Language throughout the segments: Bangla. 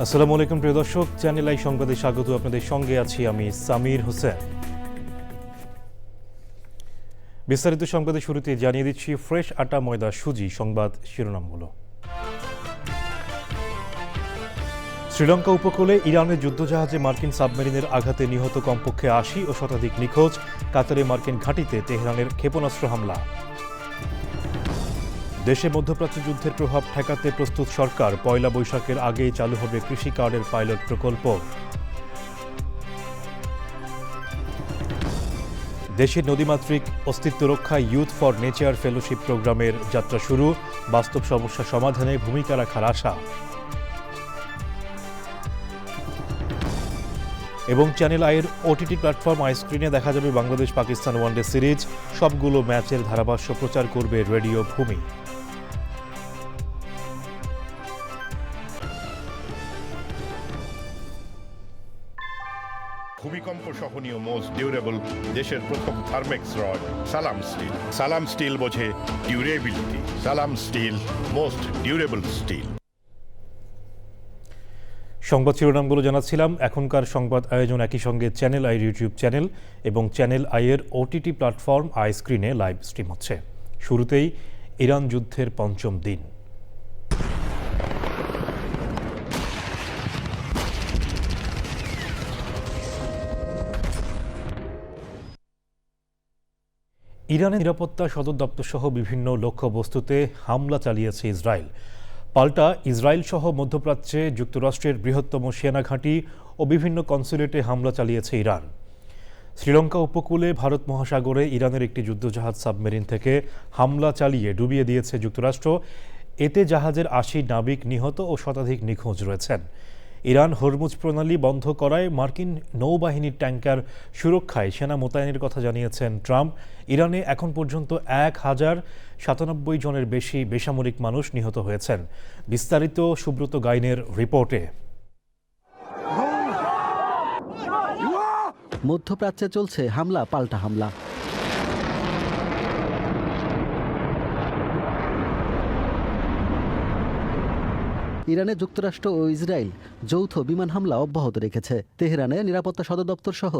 আসসালামু আলাইকুম প্রিয় দর্শক, চ্যানেল আই সংবাদে স্বাগত। আপনাদের সঙ্গে আছি আমি সামির হোসেন। বিস্তারিত সংবাদের শুরুতে জানিয়ে দিচ্ছি ফ্রেশ আটা ময়দা সুজি সংবাদ শিরোনামগুলো। শ্রীলঙ্কা উপকূলে ইরানের যুদ্ধজাহাজে মার্কিন সাবমেরিনের আঘাতে নিহত কমপক্ষে ৮০ ও শতাধিক নিখোঁজ। কাতারে মার্কিন ঘাঁটিতে তেহরানের ক্ষেপণাস্ত্র হামলা। দেশে মধ্যপ্রাচ্য যুদ্ধের প্রভাব ঠেকাতে প্রস্তুত সরকার। পয়লা বৈশাখের আগেই চালু হবে কৃষি কার্ডের পাইলট প্রকল্প। দেশের নদীমাতৃক অস্তিত্ব রক্ষায় ইউথ ফর নেচার ফেলোশিপ প্রোগ্রামের যাত্রা শুরু। বাস্তব সমস্যা সমাধানে ভূমিকা রাখার আশা। এবং চ্যানেল আইয়ের ওটিটি প্ল্যাটফর্ম আইস্ক্রিনে দেখা যাবে বাংলাদেশ পাকিস্তান ওয়ানডে সিরিজ। সবগুলো ম্যাচের ধারাভাষ্য প্রচার করবে রেডিও ভূমি। ভূমিকম্প সহনীয় মোস্ট ডিউরেবল দেশের প্রথম থার্মেক্স রড সালাম স্টিল। সালাম স্টিল বোঝে ডিউরেবিলিটি। সালাম স্টিল, মোস্ট ডিউরেবল স্টিল। সংবাদ শিরোনামগুলো জানাচ্ছিলাম। এখনকার সংবাদ আয়োজন একই সঙ্গে চ্যানেল আই ইউটিউব চ্যানেল এবং চ্যানেল আইয়ের ওটিটি প্ল্যাটফর্ম আইস্ক্রিনে লাইভ স্ট্রিম হচ্ছে। শুরুতেই ইরান যুদ্ধের পঞ্চম দিন। ইরানের নিরাপত্তা সদর দপ্তর সহ বিভিন্ন লক্ষ্যবস্তুতে হামলা চালিয়েছে ইসরায়েল। পাল্টা ইসরায়েল সহ মধ্যপ্রাচ্যে যুক্তরাষ্ট্রের বৃহত্তম সেনা ঘাঁটি ও বিভিন্ন কনসুলেটে হামলা চালিয়েছে ইরান। শ্রীলঙ্কা উপকূলে ভারত মহাসাগরে ইরানের একটি যুদ্ধজাহাজ সাবমেরিন থেকে হামলা চালিয়ে ডুবিয়ে দিয়েছে যুক্তরাষ্ট্র। এতে জাহাজের ৮০ নাবিক নিহত ও শতাধিক নিখোঁজ রয়েছেন। ইরান হরমুজ প্রণালী বন্ধ করায় মার্কিন নৌবাহিনীর ট্যাঙ্কার সুরক্ষায় সেনা মোতায়েনের কথা জানিয়েছেন ট্রাম্প। ইরানে এখন পর্যন্ত ১,০৯৭ জনের বেশি বেসামরিক মানুষ নিহত হয়েছেন। বিস্তারিত সুব্রত গাইনের রিপোর্টে। মধ্যপ্রাচ্যে চলছে হামলা পাল্টা হামলা। ইরানে যুক্তরাষ্ট্র ও ইসরায়েল যৌথ বিমান হামলা অব্যাহত রেখেছে। তেহরানে নিরাপত্তা সদর দপ্তর সহ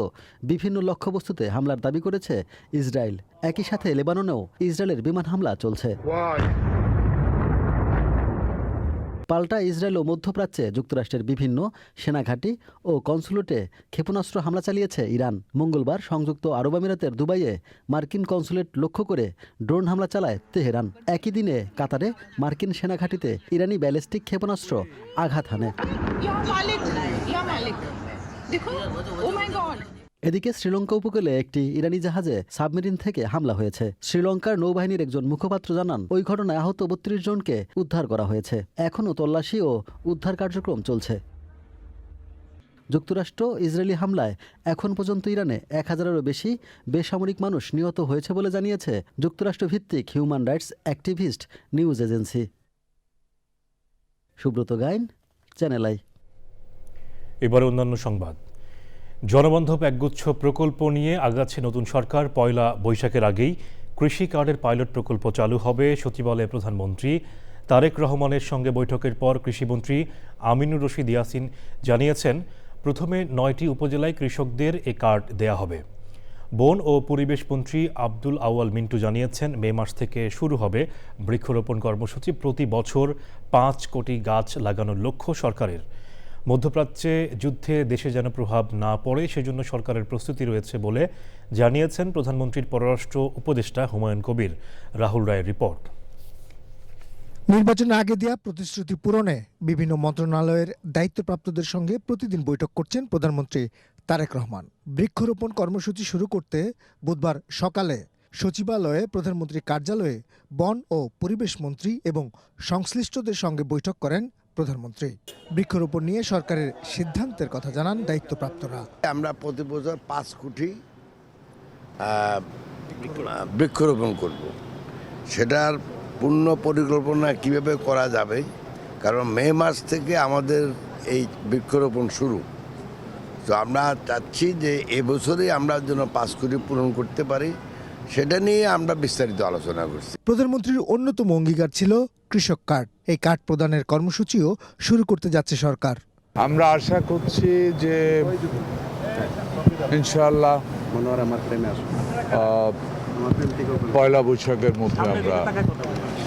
বিভিন্ন লক্ষ্যবস্তুতে হামলার দাবি করেছে ইসরায়েল। একই সাথে লেবাননেও ইসরায়েলের বিমান হামলা চলছে। পাল্টা ইসরায়েল ও মধ্যপ্রাচ্যে যুক্তরাষ্ট্রের বিভিন্ন সেনাঘাঁটি ও কনসুলেটে ক্ষেপণাস্ত্র হামলা চালিয়েছে ইরান। মঙ্গলবার সংযুক্ত আরব আমিরাতের দুবাইয়ে মার্কিন কনসুলেট লক্ষ্য করে ড্রোন হামলা চালায় তেহরান। একই দিনে কাতারে মার্কিন সেনাঘাঁটিতে ইরানি ব্যালিস্টিক ক্ষেপণাস্ত্র আঘাত হানে। এদিকে শ্রীলঙ্কা উপকূলে একটি ইরানি জাহাজে সাবমেরিন থেকে হামলা হয়েছে। শ্রীলঙ্কার নৌবাহিনীর একজন মুখপাত্র জানান, ওই ঘটনায় আহত ৩২ জনকে উদ্ধার করা হয়েছে। এখনও তল্লাশি ও উদ্ধার কার্যক্রম চলছে। যুক্তরাষ্ট্র ইসরায়েলি হামলায় এখন পর্যন্ত ইরানে ১,০০০-এরও বেশি বেসামরিক মানুষ নিহত হয়েছে বলে জানিয়েছে যুক্তরাষ্ট্র ভিত্তিক human rights activist news agency. Subrata Gain, channel I. এবার অন্যান্য সংবাদ। জনবান্ধব একগুচ্ছ প্রকল্প নিয়ে আগাচ্ছে নতুন সরকার। পয়লা বৈশাখের আগেই কৃষি কার্ডের পাইলট প্রকল্প চালু হবে। সচিবালয়ে প্রধানমন্ত্রী তারেক রহমানের সঙ্গে বৈঠকের পর কৃষিমন্ত্রী আমিনুর রশিদ ইয়াসিন জানিয়েছেন, প্রথমে ৯টি উপজেলায় কৃষকদের এ কার্ড দেয়া হবে। বন ও পরিবেশ মন্ত্রী আব্দুল আউয়াল মিন্টু জানিয়েছেন, মে মাস থেকে শুরু হবে বৃক্ষরোপণ কর্মসূচি। প্রতি বছর ৫ কোটি গাছ লাগানোর লক্ষ্য সরকারের। মধ্যপ্রাচ্যে যুদ্ধে দেশে যেন প্রভাব না পড়ে সেজন্য সরকারের প্রস্তুতি রয়েছে বলে জানিয়েছেন প্রধানমন্ত্রীর পররাষ্ট্র উপদেষ্টা হুমায়ুন কবির। রাহুল রায়ের রিপোর্ট। নির্বাচনের আগে দেয়া প্রতিশ্রুতি পূরণে বিভিন্ন মন্ত্রণালয়ের দায়িত্বপ্রাপ্তদের সঙ্গে প্রতিদিন বৈঠক করছেন প্রধানমন্ত্রী তারেক রহমান। বৃক্ষরোপণ কর্মসূচি শুরু করতে বুধবার সকালে সচিবালয়ে প্রধানমন্ত্রীর কার্যালয়ে বন ও পরিবেশ মন্ত্রী এবং সংশ্লিষ্টদের সঙ্গে বৈঠক করেন প্রধানমন্ত্রী। বৃক্ষরোপণ নিয়ে সরকারের সিদ্ধান্তের কথা জানান দায়িত্বপ্রাপ্তরা। আমরা প্রতি বছর ৫ কোটি বৃক্ষরোপণ করব। সেটার পূর্ণ পরিকল্পনা কিভাবে করা যাবে, কারণ মে মাস থেকে আমাদের এই বৃক্ষরোপণ শুরু। তো আমরা চাচ্ছি যে এবছরই আমরা যেন ৫ কোটি পূরণ করতে পারি, সেটা নিয়ে আমরা বিস্তারিত আলোচনা করছি। প্রধানমন্ত্রীর অন্যতম অঙ্গীকার ছিল কৃষক কার্ড। এই কার্ড প্রদানের কর্মসূচিও শুরু করতে যাচ্ছে সরকার। আমরা আশা করছি যে ইনশাআল্লাহ পয়লা বৈশাখের মধ্যে আমরা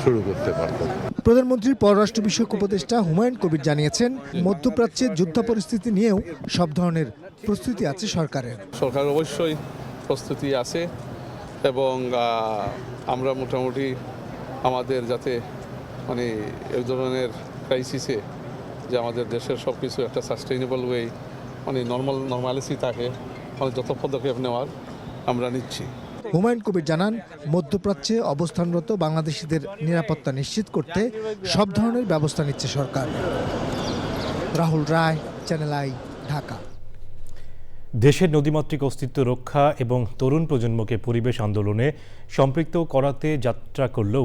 শুরু করতে পারবো। প্রধানমন্ত্রীর পররাষ্ট্র বিষয়ক উপদেষ্টা হুমায়ুন কবির জানিয়েছেন, মধ্যপ্রাচ্যের যুদ্ধ পরিস্থিতি নিয়েও সব ধরনের প্রস্তুতি আছে সরকারের। সরকার অবশ্যই প্রস্তুতি আছে এবং আমরা মোটামুটি আমাদের যাতে মানে এই ধরনের ক্রাইসিসে যে আমাদের দেশের সব কিছু একটা সাস্টেইনেবল ওয়ে মানে নর্মালিসি থাকে মানে যত পদক্ষেপ নেওয়ার আমরা নিচ্ছি। হুমায়ুন কবির জানান, মধ্যপ্রাচ্যে অবস্থানরত বাংলাদেশিদের নিরাপত্তা নিশ্চিত করতে সব ধরনের ব্যবস্থা নিচ্ছে সরকার। রাহুল রায়, চ্যানেল আই, ঢাকা। দেশের নদীমাতৃক অস্তিত্ব রক্ষা এবং তরুণ প্রজন্মকে পরিবেশ আন্দোলনে সম্পৃক্ত করাতে যাত্রা করল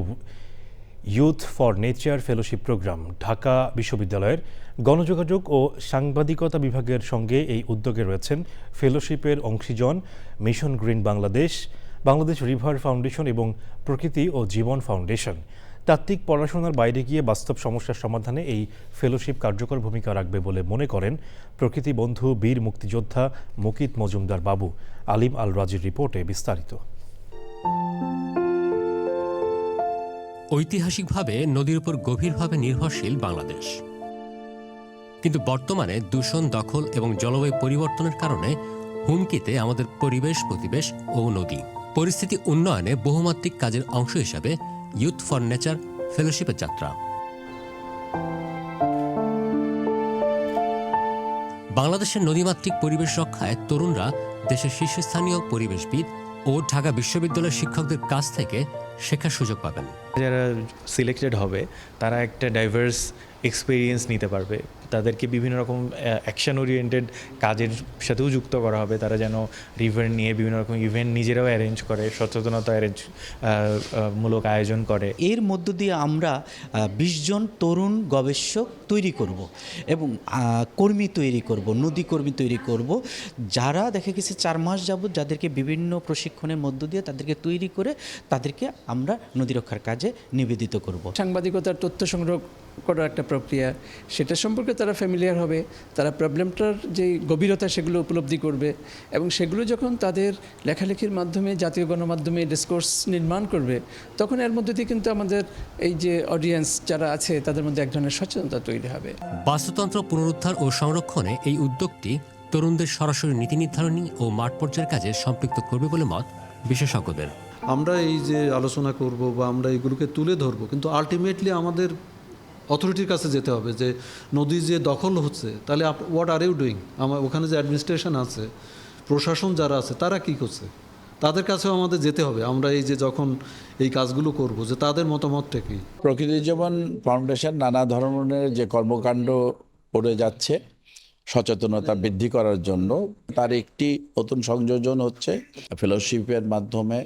youth for nature fellowship programme. Dhaka বিশ্ববিদ্যালয়ের গণযোগাযোগ ও সাংবাদিকতা বিভাগের সঙ্গে এই উদ্যোগে রয়েছেন ফেলোশিপের অংশীজন mission green Bangladesh, Bangladesh river foundation এবং প্রকৃতি ও জীবন ফাউন্ডেশন। তাত্ত্বিক পড়াশোনার বাইরে গিয়ে বাস্তব সমস্যার সমাধানে এই ফেলোশিপ কার্যকর ভূমিকা রাখবে বলে মনে করেন প্রকৃতি বন্ধু বীর মুক্তিযোদ্ধা মুকিত মজুমদার বাবু। আলিম আল রাজির রিপোর্টে বিস্তারিত। ঐতিহাসিকভাবে নদীর উপর গভীরভাবে নির্ভরশীল বাংলাদেশ, কিন্তু বর্তমানে দূষণ, দখল এবং জলবায়ু পরিবর্তনের কারণে হুমকিতে আমাদের পরিবেশ, প্রতিবেশ ও নদী। পরিস্থিতি উন্নয়নে বহুমাত্রিক কাজের অংশ হিসাবে ইউথ ফর নেচার ফেলোশিপের যাত্রা। বাংলাদেশের নদীমাতৃক পরিবেশ রক্ষায় তরুণরা দেশের শীর্ষস্থানীয় পরিবেশবিদ ও ঢাকা বিশ্ববিদ্যালয়ের শিক্ষকদের কাছ থেকে শেখার সুযোগ পাবেন। যারা সিলেক্টেড হবে তারা একটা ডাইভার্স এক্সপিরিয়েন্স নিতে পারবে, তাদেরকে বিভিন্ন রকম অ্যাকশন ওরিয়েন্টেড কাজের সাথেও যুক্ত করা হবে। তারা যেন রিভার নিয়ে বিভিন্ন রকম ইভেন্ট নিজেরাও অ্যারেঞ্জ করে, সচেতনতা মূলক আয়োজন করে। এর মধ্য দিয়ে আমরা 20 জন তরুণ গবেষক তৈরি করব এবং কর্মী তৈরি করব, নদী কর্মী তৈরি করব, যারা দেখা গেছে 4 মাস যাবত যাদেরকে বিভিন্ন প্রশিক্ষণের মধ্য দিয়ে তাদেরকে তৈরি করে তাদেরকে আমরা নদী রক্ষার কাজে নিবেদিত করব। সাংবাদিকতার তথ্য সংগ্রহ করার একটা প্রক্রিয়া, সেটা সম্পর্কে তারা ফ্যামিলিয়ার হবে, তারা প্রবলেমটার যে গভীরতা সেগুলো উপলব্ধি করবে এবং সেগুলো যখন তাদের লেখালেখির মাধ্যমে জাতীয় গণমাধ্যমে ডিসকোর্স নির্মাণ করবে, তখন এর মধ্যে দিয়ে কিন্তু আমাদের এই যে অডিয়েন্স যারা আছে তাদের মধ্যে এক ধরনের সচেতনতা তৈরি হবে। বাস্তুতন্ত্র পুনরুদ্ধার ও সংরক্ষণে এই উদ্যোগটি তরুণদের সরাসরি নীতি নির্ধারণী ও মাঠ পর্যায়ের কাজে সম্পৃক্ত করবে বলে মত বিশেষজ্ঞদের। আমরা এই যে আলোচনা করব বা আমরা এগুলোকে তুলে ধরবো, কিন্তু আলটিমেটলি আমাদের অথরিটির কাছে যেতে হবে যে নদী যে দখল হচ্ছে, তাহলে হোয়াট আর ইউ ডুইং? আমার ওখানে যে অ্যাডমিনিস্ট্রেশন আছে, প্রশাসন যারা আছে, তারা কি করছে, তাদের কাছেও আমাদের যেতে হবে। আমরা এই যে যখন এই কাজগুলো করব, যে তাদের মতামতটা কি। প্রকৃতি জীবন ফাউন্ডেশন নানা ধরনের যে কর্মকাণ্ড করে যাচ্ছে সচেতনতা বৃদ্ধি করার জন্য, তার একটি নতুন সংযোজন হচ্ছে ফেলোশিপের মাধ্যমে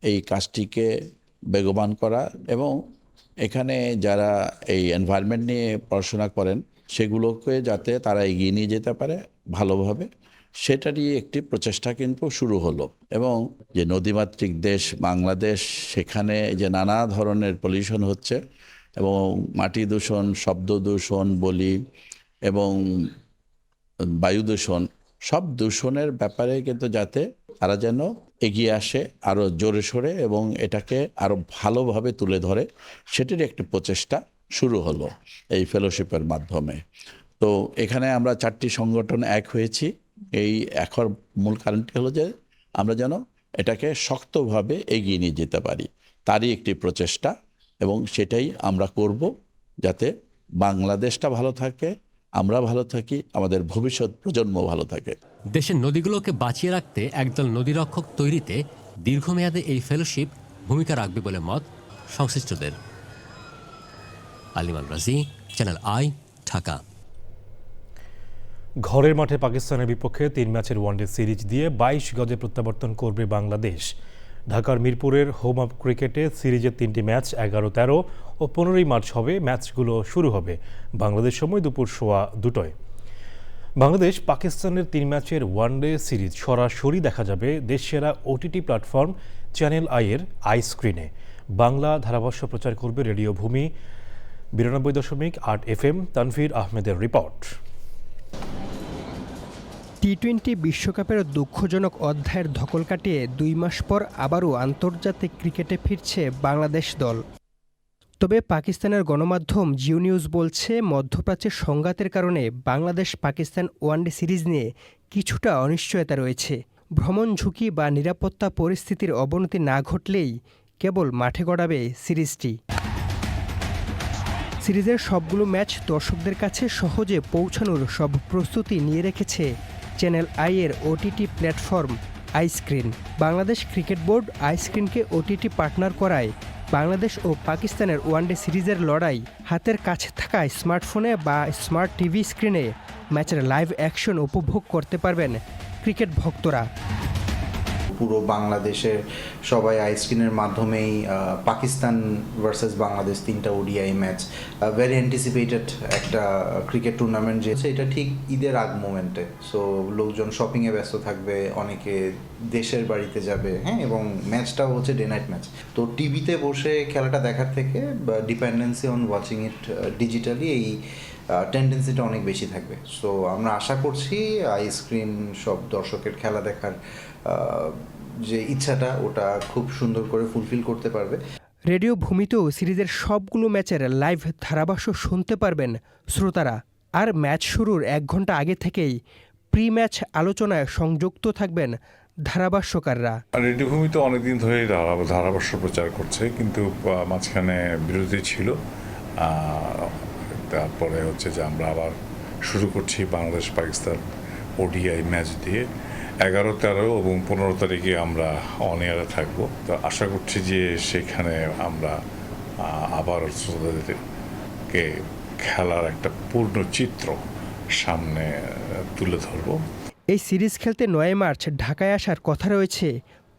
এই কাজটিকে বেগবান করা এবং এখানে যারা এই এনভায়রনমেন্ট নিয়ে পড়াশোনা করেন সেগুলোকে যাতে তারা এগিয়ে নিয়ে যেতে পারে ভালোভাবে, সেটারই একটি প্রচেষ্টা কিন্তু শুরু হলো। এবং যে নদীমাতৃক দেশ বাংলাদেশ, সেখানে যে নানা ধরনের পলিউশন হচ্ছে এবং মাটি দূষণ, শব্দ দূষণ বলি এবং বায়ু দূষণ, সব দূষণের ব্যাপারে কিন্তু যাতে তারা যেন এগিয়ে আসে আরও জোরে সোরে এবং এটাকে আরও ভালোভাবে তুলে ধরে, সেটির একটি প্রচেষ্টা শুরু হলো এই ফেলোশিপের মাধ্যমে। তো এখানে আমরা 4টি সংগঠন এক হয়েছি। এই এখন মূল কারণটি হলো যে আমরা যেন এটাকে শক্তভাবে এগিয়ে নিয়ে যেতে পারি, তারই একটি প্রচেষ্টা এবং সেটাই আমরা করব যাতে বাংলাদেশটা ভালো থাকে, আমরা ভালো থাকি, আমাদের ভবিষ্যৎ প্রজন্ম ভালো থাকে। দেশের নদীগুলোকে বাঁচিয়ে রাখতে একদল নদীরক্ষক তৈরিতে দীর্ঘমেয়াদে এই ফেলোশিপ ভূমিকা রাখবে বলে মত সংশ্লিষ্টদের। আলিম আল রাজি, চ্যানেল আই, ঢাকা। ঘরের মাঠে পাকিস্তানের বিপক্ষে 3 ম্যাচের ওয়ানডে সিরিজ দিয়ে 22 গজে প্রত্যাবর্তন করবে বাংলাদেশ। ঢাকার মিরপুরের হোম অফ ক্রিকেটে সিরিজের 3টি ম্যাচ 11, 13 ও 15 মার্চ হবে। ম্যাচগুলো শুরু হবে বাংলাদেশ সময় দুপুর 2:15। বাংলাদেশ পাকিস্তানের 3 ম্যাচের ওয়ানডে সিরিজ সরাসরি দেখা যাবে দেশসেরা ওটিটি প্ল্যাটফর্ম চ্যানেল আই-এর আই স্ক্রিনে। বাংলা ধারাভাষ্য প্রচার করবে রেডিও ভূমি 92.8 FM। তানভীর আহমেদের রিপোর্ট। টি-20 বিশ্বকাপের দুঃখজনক অধ্যায়ের ধকল কাটিয়ে 2 মাস পর আবারও আন্তর্জাতিক ক্রিকেটে ফিরছে বাংলাদেশ দল। তবে পাকিস্তানের গণমাধ্যম জিও নিউজ বলছে, মধ্যপ্রাচ্যের সংঘাতের কারণে বাংলাদেশ পাকিস্তান ওয়ানডে সিরিজ নিয়ে কিছুটা অনিশ্চয়তা রয়েছে। ভ্রমণ ঝুঁকি বা নিরাপত্তা পরিস্থিতির অবনতি না ঘটলেই কেবল মাঠে গড়াবে সিরিজটি। সিরিজের সবগুলো ম্যাচ দর্শকদের কাছে সহজে পৌঁছানোর সব প্রস্তুতি নিয়ে রেখেছে চ্যানেল আই এর OTT platform iScreen. Bangladesh cricket board আইস্ক্রিনকে ওটিটি পার্টনার করায় বাংলাদেশ ও পাকিস্তানের ওয়ানডে সিরিজের লড়াই হাতের কাছে থাকা স্মার্টফোনে বা স্মার্ট টিভি স্ক্রিনে ম্যাচের লাইভ অ্যাকশন উপভোগ করতে পারবেন ক্রিকেট ভক্তরা। পুরো বাংলাদেশের সবাই আইস্ক্রিনের মাধ্যমেই পাকিস্তান ভার্সেস বাংলাদেশ 3টা ওডিআই ম্যাচ, ভেরি অ্যান্টিসিপেটেড একটা ক্রিকেট টুর্নামেন্ট, যে এটা ঠিক ঈদের আগ মোমেন্টে। সো লোকজন শপিংয়ে ব্যস্ত থাকবে, অনেকে দেশের বাড়িতে যাবে, হ্যাঁ, এবং ম্যাচটাও হচ্ছে ডে নাইট ম্যাচ। তো টিভিতে বসে খেলাটা দেখার থেকে dependency on watching it digitally, এই টেন্ডেন্সিটা অনেক বেশি থাকবে। সো আমরা আশা করছি আইস্ক্রিন সব দর্শকের খেলা দেখার যে ইচ্ছাটা ওটা খুব সুন্দর করে ফুলফিল করতে পারবে। রেডিও ভূমিতেও সিরিজের সবগুলো ম্যাচের লাইভ ধারাভাষ্য শুনতে পারবেন শ্রোতারা। আর ম্যাচ শুরুর 1 ঘন্টা আগে থেকেই প্রি ম্যাচ আলোচনায় সংযুক্ত থাকবেন ধারাভাষ্যকাররা। রেডিও ভূমি তো অনেকদিন ধরেই ধারাভাষ্য প্রচার করছে, কিন্তু মাঝখানে বিরতি ছিল। তারপরে হচ্ছে যে আমরা আবার শুরু করছি বাংলাদেশ পাকিস্তান ওডিআই ম্যাচ দিয়ে। 11, 13 এবং 15 তারিখে আমরা অন এয়ারে থাকবো। তো আশা করছি যে সেখানে আমরা আবার শ্রোতাদেরকে খেলার একটা পূর্ণ চিত্র সামনে তুলে ধরব। এই সিরিজ খেলতে 9 মার্চ ঢাকায় আসার কথা রয়েছে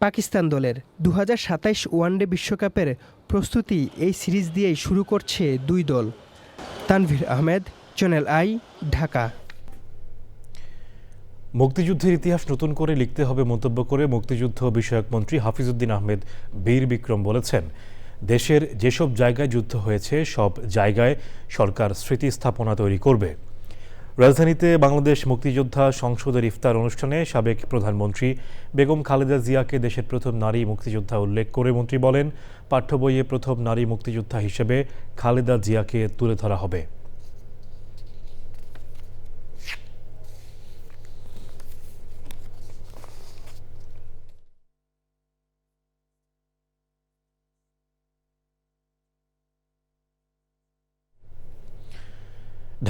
পাকিস্তান দলের। 2027 ওয়ানডে বিশ্বকাপের প্রস্তুতি এই সিরিজ দিয়েই শুরু করছে দুই দল। Tanvir Ahmed, channel I, Dhaka. মুক্তিযুদ্ধের ইতিহাস নতুন করে লিখতে হবে মন্তব্য করে মুক্তিযুদ্ধ বিষয়ক মন্ত্রী হাফিজউদ্দিন আহমেদ বীর বিক্রম বলেছেন, দেশের যেসব জায়গায় যুদ্ধ হয়েছে সব জায়গায় সরকার স্মৃতি স্থাপনা তৈরি করবে। রাজধানীতে বাংলাদেশ মুক্তিযোদ্ধা সংসদের ইফতার অনুষ্ঠানে সাবেক প্রধানমন্ত্রী বেগম খালেদা জিয়াকে দেশের প্রথম নারী মুক্তিযোদ্ধা উল্লেখ করে মন্ত্রী বলেন, পাঠ্য বইয়ে প্রথম নারী মুক্তিযোদ্ধা হিসেবে খালেদা জিয়াকে তুলে ধরা হবে।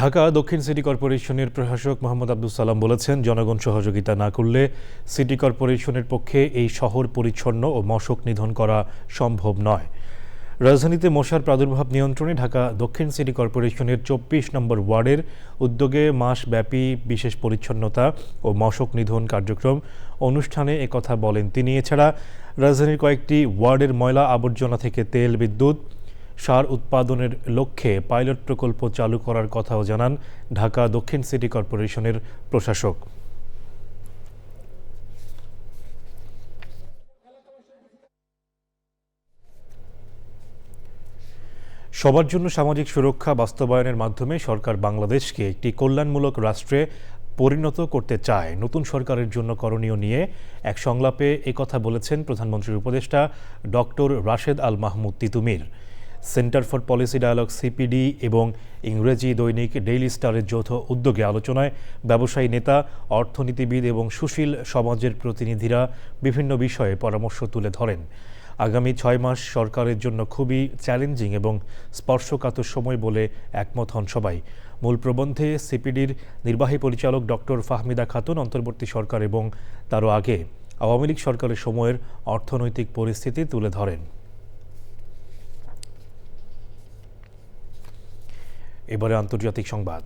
ঢাকা দক্ষিণ সিটি কর্পোরেশনের প্রশাসক মোহাম্মদ আব্দুল সালাম বলেছেন, জনগণ সহযোগিতা না করলে সিটি কর্পোরেশনের পক্ষে এই শহর পরিচ্ছন্ন ও মশক নিধন করা সম্ভব নয়। রাজধানীতে মশার প্রাদুর্ভাব নিয়ন্ত্রণে ঢাকা দক্ষিণ সিটি কর্পোরেশনের 24 নম্বর ওয়ার্ডের উদ্যোগে মাসব্যাপী বিশেষ পরিচ্ছন্নতা ও মশক নিধন কার্যক্রম অনুষ্ঠানে একথা বলেন তিনি। এছাড়া রাজধানীর কয়েকটি ওয়ার্ডের ময়লা আবর্জনা থেকে তেল, বিদ্যুৎ, সার উৎপাদনের লক্ষ্যে পাইলট প্রকল্প চালু করার কথাও জানান ঢাকা দক্ষিণ সিটি কর্পোরেশনের প্রশাসক। সবার জন্য সামাজিক সুরক্ষা বাস্তবায়নের মাধ্যমে সরকার বাংলাদেশকে একটি কল্যাণমূলক রাষ্ট্রে পরিণত করতে চায়। নতুন সরকারের জন্য করণীয় নিয়ে এক সংলাপে একথা বলেছেন প্রধানমন্ত্রীর উপদেষ্টা doctor Rashed Al Mahmud Titumir. Centre for policy dialogue CPD এবং ইংরেজি দৈনিক ডেইলি স্টারের যৌথ উদ্যোগে আলোচনায় ব্যবসায়ী নেতা, অর্থনীতিবিদ এবং সুশীল সমাজের প্রতিনিধিরা বিভিন্ন বিষয়ে পরামর্শ তুলে ধরেন। আগামী 6 মাস সরকারের জন্য খুবই চ্যালেঞ্জিং এবং স্পর্শকাতর সময় বলে একমত হন সবাই। মূল প্রবন্ধে সিপিডির নির্বাহী পরিচালক ডক্টর ফাহমিদা খাতুন অন্তর্বর্তী সরকার এবং তারও আগে আওয়ামী লীগ সরকারের সময়ের অর্থনৈতিক পরিস্থিতি তুলে ধরেন। এবারে আন্তর্জাতিক সংবাদ।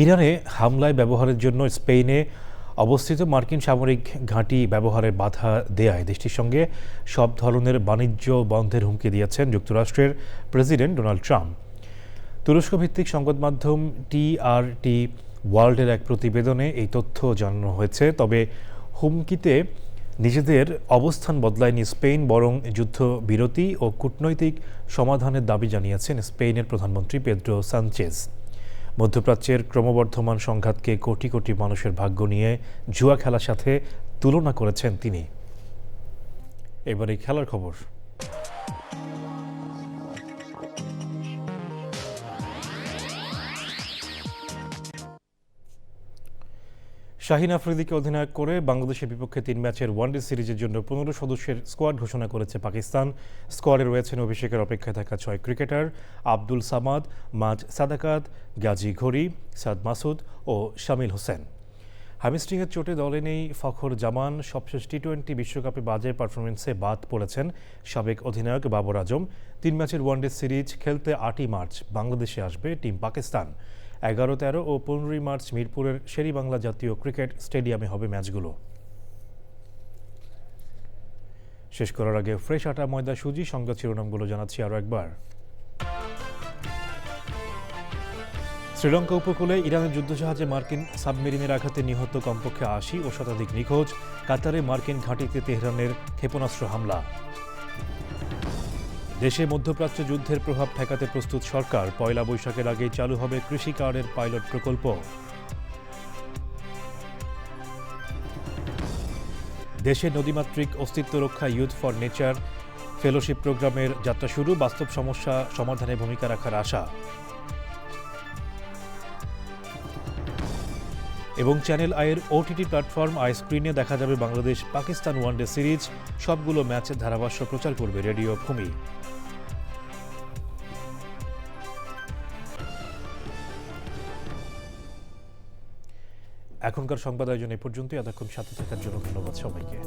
ইরানে হামলায় ব্যবহারের জন্য স্পেনে অবস্থিত মার্কিন সামরিক ঘাঁটি ব্যবহারের বাধা দেয়ায় দেশটির সঙ্গে সব ধরনের বাণিজ্য বন্ধের হুমকি দিয়েছেন যুক্তরাষ্ট্রের প্রেসিডেন্ট ডোনাল্ড ট্রাম্প। তুরস্ক ভিত্তিক সংবাদ মাধ্যম TRT ওয়ার্ল্ডের এক প্রতিবেদনে এই তথ্য জানানো হয়েছে। তবে হুমকিতে নিজেদের অবস্থান বদলায়নি স্পেন, বরং যুদ্ধবিরতি ও কূটনৈতিক সমাধানের দাবি জানিয়েছেন স্পেনের প্রধানমন্ত্রী পেদ্রো সানচেজ। মধ্যপ্রাচ্যের ক্রমবর্ধমান সংঘাতকে কোটি কোটি মানুষের ভাগ্য নিয়ে জুয়া খেলার সাথে তুলনা করেছেন তিনি। এবারে খেলার খবর। শাহিন আফ্রিদিকে অধিনায়ক করে বাংলাদেশের বিপক্ষে 3 ম্যাচের ওয়ানডে সিরিজের জন্য 15 সদস্যের স্কোয়াড ঘোষণা করেছে পাকিস্তান। স্কোয়াডে রয়েছেন অভিষেকের অপেক্ষায় থাকা 6 ক্রিকেটার আব্দুল সামাদ, মাজ সাদাকাত, গাজী ঘড়ি, সাদ মাসুদ ও শামিল হোসেন। হ্যামস্ট্রিংয়ের চোটে দলে নেই ফখর জামান। সবশেষ টি-20 বিশ্বকাপে বাজে পারফরমেন্সে বাদ পড়েছেন সাবেক অধিনায়ক বাবর আজম। 3 ম্যাচের ওয়ানডে সিরিজ খেলতে 8ই মার্চ বাংলাদেশে আসবে টিম পাকিস্তান। 11, 13 ও 15 মার্চ মিরপুরের শেরেবাংলা জাতীয় ক্রিকেট স্টেডিয়ামে হবে ম্যাচগুলো। শেষ করার আগে ফ্রেশ আটা, ময়দা, সুজি সংবাদ শিরোনামগুলো জানাচ্ছি আরও একবার। শ্রীলঙ্কা উপকূলে ইরানের যুদ্ধজাহাজে মার্কিন সাবমেরিনের আঘাতে নিহত কমপক্ষে 80 ও শতাধিক নিখোঁজ। কাতারে মার্কিন ঘাঁটিতে তেহরানের ক্ষেপণাস্ত্র হামলা। দেশে মধ্যপ্রাচ্য যুদ্ধের প্রভাব ঠেকাতে প্রস্তুত সরকার। পয়লা বৈশাখের আগেই চালু হবে কৃষি কার্ডের পাইলট প্রকল্প। দেশের নদীমাতৃক অস্তিত্ব রক্ষা ইউথ ফর নেচার ফেলোশিপ প্রোগ্রামের যাত্রা শুরু। বাস্তব সমস্যা সমাধানে ভূমিকা রাখার আশা। এবং চ্যানেল আইয়ের ওটিটি প্ল্যাটফর্ম আইস্ক্রিনে দেখা যাবে বাংলাদেশ পাকিস্তান ওয়ানডে সিরিজ। সবগুলো ম্যাচ ধারাভাষ্য প্রচার করবে রেডিও ভূমি। এখনকার সংবাদ আয়োজন এ পর্যন্তই। এতক্ষণ সাথে থাকার জন্য ধন্যবাদ সবাইকে।